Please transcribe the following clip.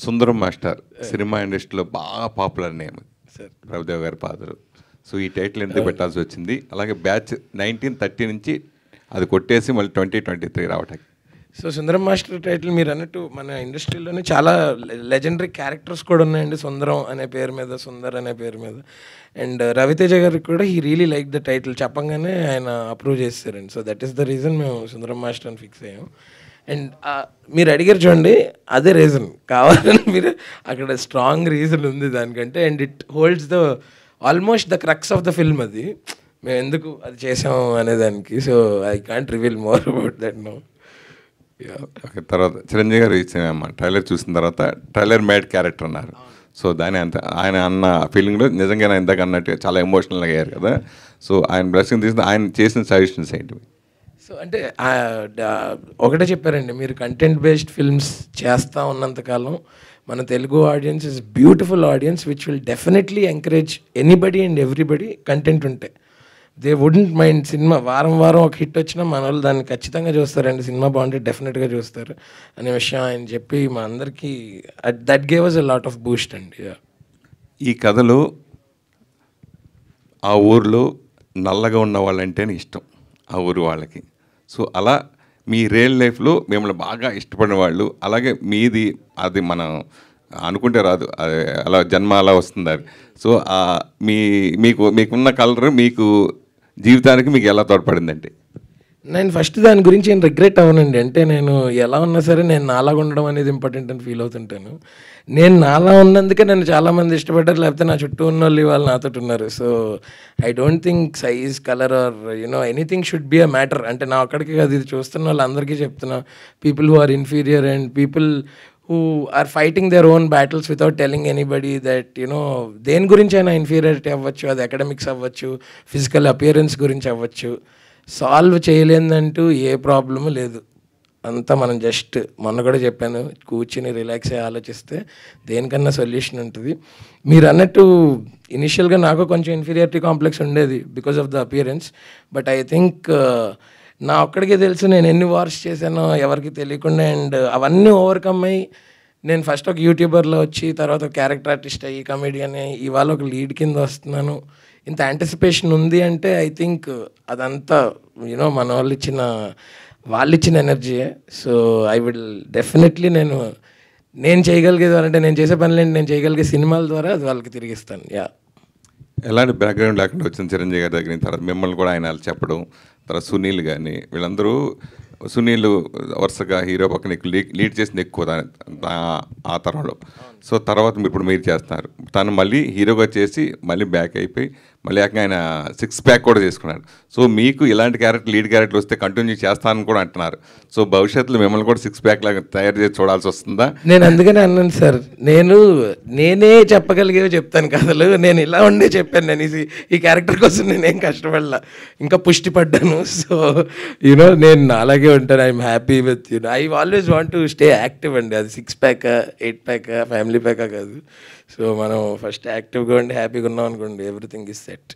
సుందరం master cinema ఇండస్ట్రీలో బాగా popular name sir. Prabhudev గారి ఫాదరు. సో ఈ టైటిల్ ఎందుకు పెట్టాల్సి వచ్చింది? అలాగే బ్యాచ్ 1930 నుంచి అది కొట్టేసి మళ్ళీ 2023 రావటానికి. సో సుందరం మాస్టర్ టైటిల్ మీరు అన్నట్టు మన ఇండస్ట్రీలోనే చాలా లెజెండరీ క్యారెక్టర్స్ కూడా ఉన్నాయండి. సుందరం అనే పేరు మీద, సుందర్ అనే పేరు మీద. అండ్ రవితేజ గారికి కూడా he really like the title. చెప్పంగానే ఆయన అప్రూవ్ చేస్తారండి. So that is the reason మేము సుందరం మాస్టర్ అని ఫిక్స్ అయ్యాం. అండ్ మీరు అడిగారు చూడండి, అదే రీజన్ కావాలని మీరు అక్కడ స్ట్రాంగ్ రీజన్ ఉంది దానికంటే. And it holds the almost the crux of the film. అది మేము ఎందుకు అది చేసాం అనేదానికి. So I can't reveal more about that no. Okay, తర్వాత చిరంజీవి గారు ఇచ్చిన ట్రైలర్ చూసిన తర్వాత ట్రైలర్ మేడ్ క్యారెక్టర్ అన్నారు. సో దాని అంత ఆయన అన్న ఫీలింగ్లో నిజంగా ఇందాక అన్నట్టు చాలా ఎమోషనల్గా అయ్యారు కదా. సో ఆయన బ్లెస్సింగ్ తీసుకుని ఆయన చేసిన సజెషన్స్ ఏంటి? సో అంటే ఒకటే చెప్పారండి, మీరు కంటెంట్ బేస్డ్ ఫిల్మ్స్ చేస్తూ ఉన్నంతకాలం మన Telugu audience is beautiful audience which will definitely encourage anybody and everybody content ఉంటే. దే వుడెంట్ మైండ్ సినిమా వారం వారం ఒక హిట్ వచ్చినా మన వాళ్ళు దాన్ని ఖచ్చితంగా చూస్తారండి. సినిమా బాగుంటే డెఫినెట్గా చూస్తారు అనే విషయం ఆయన చెప్పి మా అందరికీ that gave us a lot of boost అండి. ఈ కథలో ఆ ఊర్లో నల్లగా ఉన్న వాళ్ళంటేనే ఇష్టం ఆ ఊరు వాళ్ళకి. సో అలా మీ రియల్ లైఫ్లో మిమ్మల్ని బాగా ఇష్టపడిన వాళ్ళు, అలాగే మీది అది మనం అనుకుంటే రాదు, అది అలా జన్మ అలా వస్తుంది అది. సో మీకున్న కలర్ మీకు జీవితానికి మీకు ఎలా తోడ్పడిందంటే? నేను ఫస్ట్ దాని గురించి నేను రిగ్రెట్ అవ్వనండి. అంటే నేను ఎలా ఉన్నా సరే నేను నాలాగా ఉండడం అనేది ఇంపార్టెంట్ అని ఫీల్ అవుతుంటాను. నేను నాలా ఉన్నందుకే నన్ను చాలామంది ఇష్టపడ్డారు, లేకపోతే నా చుట్టూ ఉన్న వాళ్ళు వాళ్ళు నాతో ఉన్నారు. So I don't think size, colour or anything should be a matter. అంటే నా ఒక్కడికి కాదు, ఇది చూస్తున్న వాళ్ళందరికీ చెప్తున్నా. People who are inferior and people who are fighting their own battles without telling anybody that దేని గురించి అయినా ఇన్ఫీరియారిటీ అవ్వచ్చు, అది అకాడమిక్స్ అవ్వచ్చు, ఫిజికల్ అపియరెన్స్ గురించి అవ్వచ్చు, సాల్వ్ చేయలేదంటూ ఏ ప్రాబ్లము లేదు. అంతా మనం జస్ట్ మొన్న కూడా చెప్పాను, కూర్చుని రిలాక్స్ అయ్యి ఆలోచిస్తే దేనికన్నా సొల్యూషన్ ఉంటుంది. మీరు అన్నట్టు ఇనిషియల్గా నాకు కొంచెం ఇన్ఫీరియారిటీ కాంప్లెక్స్ ఉండేది because of the appearance. But I think నా ఒక్కడికే తెలుసు నేను ఎన్ని వార్స్ చేశానో ఎవరికి తెలియకుండా. అండ్ అవన్నీ ఓవర్కమ్ అయ్యి నేను ఫస్ట్ ఒక యూట్యూబర్లో వచ్చి, తర్వాత ఒక క్యారెక్టర్ ఆర్టిస్ట్ అయ్యి, కమెడియన్ అయ్యి, ఇవాళ ఒక లీడ్ కింద వస్తున్నాను. ఇంత యాంటిసిపేషన్ ఉంది అంటే ఐ థింక్ అదంతా మన వాళ్ళు ఇచ్చిన ఎనర్జీయే. సో ఐ విల్ డెఫినెట్లీ నేను చేయగలిగేది అంటే నేను చేసే పనులేంటి, నేను చేయగలిగే సినిమాల ద్వారా అది వాళ్ళకి తిరిగిస్తాను. ఎలాంటి బ్యాక్గ్రౌండ్ లేకుండా వచ్చిన చిరంజీవి గారి దగ్గర తర్వాత మిమ్మల్ని కూడా ఆయన చెప్పడం, తర్వాత సునీల్ కానీ వీళ్ళందరూ, సునీల్ వరుసగా హీరో పక్కన లీడ్ చేసింది ఎక్కువ ఆ తరంలో. సో తర్వాత ఇప్పుడు మీరు చేస్తున్నారు, తను మళ్ళీ హీరోగా చేసి మళ్ళీ బ్యాక్ అయిపోయి మళ్ళీ ఆయన 6 ప్యాక్ కూడా చేసుకున్నారు. సో మీకు ఇలాంటి క్యారెక్టర్, లీడ్ క్యారెక్టర్ వస్తే కంటిన్యూ చేస్తానని కూడా అంటున్నారు. సో భవిష్యత్తులో మిమ్మల్ని కూడా 6 ప్యాక్ లాగా తయారు చేసి చూడాల్సి వస్తుందా? నేను అందుకనే అన్నాను సార్, నేనే చెప్పగలిగేవి చెప్తాను కథలు. నేను ఇలా ఉండే చెప్పాను, నేను ఈ క్యారెక్టర్ కోసం నేనేం కష్టపడలా, ఇంకా పుష్టి పడ్డాను. సో నేను అలాగే ఉంటాను. I'm happy with I always want to stay active అండి. అది 6 ప్యాక్ 8 ప్యాక్ ఫ్యామిలీ ప్యాకా కాదు. సో మనం ఫస్ట్ యాక్టివ్గా ఉండి హ్యాపీగా ఉన్నాం అనుకోండి, ఎవ్రీథింగ్ ఈజ్ సెట్.